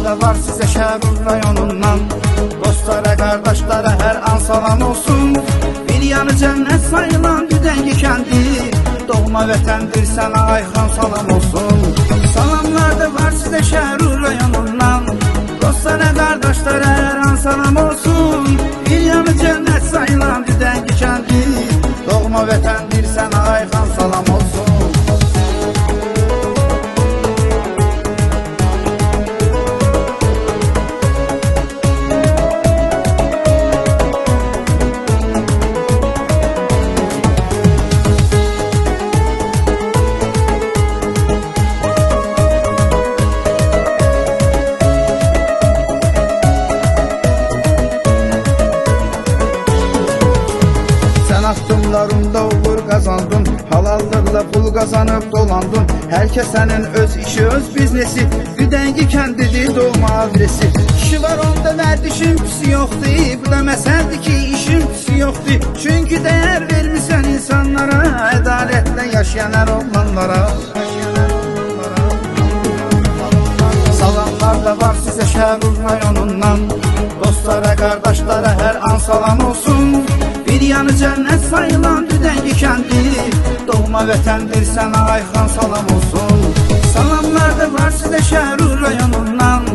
da var sizə Şərur rayonundan. Dostlara, qardaşlara hər an salam olsun. Bir yanı cənnət sayılan Düdəngi kəndi, doğma vətəndir sənə Ayxan salam olsun. Salamlar da var sizə Şərur rayonundan. Dostlara, qardaşlara hər an salam olsun. Bir yanı cənnət sayılan Düdəngi kəndi, doğma vətəndir sənə Ayxan salam olsun. Addımlarında uğur kazandın, halallıqla pul kazanıp dolandın. Herkes senin öz işi, öz biznesi, Düdəngi kəndidir doğma adresi. Kişi var onda vərdişin pisi yoxdur, bu da məsəldir ki işin pisi yoxdur. Çünkü değer vermişsən insanlara, ədalətlə yaşayan hər oğlanlara. Salamlar da var sizə Şərur rayonundan. Dostlara, qardaşlara hər an salam olsun. Bir yanı cənnət sayılan Düdəngi kəndi, doğma vətəndir sənə Ayxan salam olsun. Salamlar da var sizə Şərur rayonundan.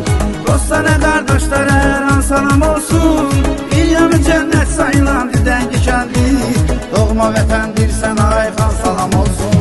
Dostlara, qardaşlara hər an salam olsun. Bir yanı cənnət sayılan Düdəngi kəndi, doğma vətəndir sənə Ayxan salam olsun.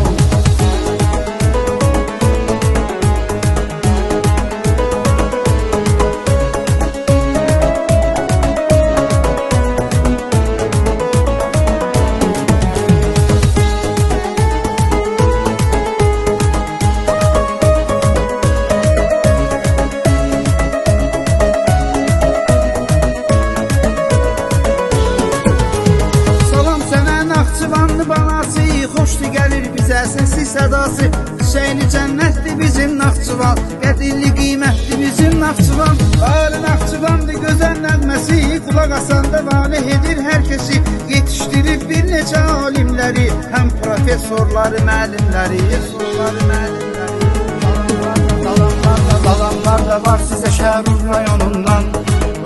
Xoşdu gəlir bizə sessiz sədası. Hüseyni cənnətdir bizim Naxçıvan, qədilli qiymətdir bizim Naxçıvan. Ali Naxçıvandır gözəl nəğməsi, qulaq asanda valeh edir hər kəsi. Yetişdirib bir neçə alimləri, həm professorları, müəllimləri. Salamlar da var sizə Şərur rayonundan.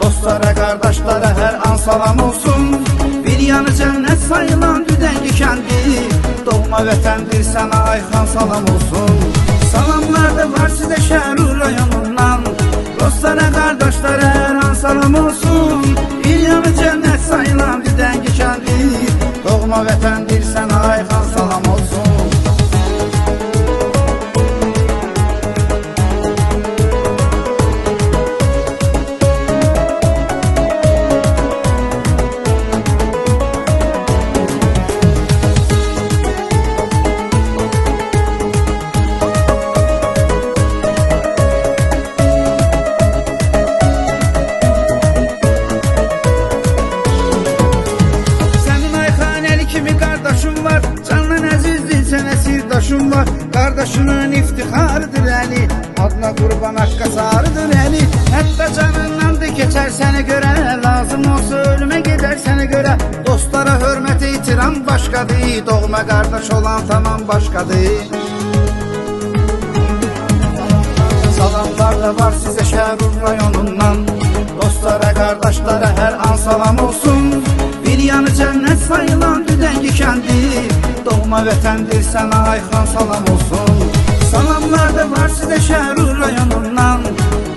Dostlara, qardaşlara hər an salam olsun. Bir yanı cənnət sayılan Düdəngi kəndi, doğma vətəndir sənə Ayxan salam olsun. Salamlar da var sizə Şərur rayonundan. Dostlara, qardaşlara hər an salam olsun. Bir yanı cənnət sayılan Düdəngi kəndi, doğma vətəndir sənə Ayxan salam olsun. Var. Kardeşinin iftixarıdır əli, adına qurban haqqa sarıdır əli. Hətta canından da keçər sənə görə, lazım olsa ölümə gedər sənə görə. Dostlara hörmət itiram başqadır, doğma qardaş olan tamam başqadır. Salamlar da var sizə Şərur rayonundan. Dostlara, qardaşlara hər an salam olsun. Bir yanı cənnət sayılan Düdəngi kəndi, doğma vətəndir sənə Ayxan salam olsun. Salamlar da var sizə Şərur rayonundan.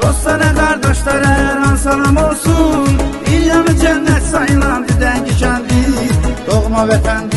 Dostlara, qardaşlara hər an salam olsun. Bir yanı cənnət sayılan Düdəngi kəndi, doğma vətəndir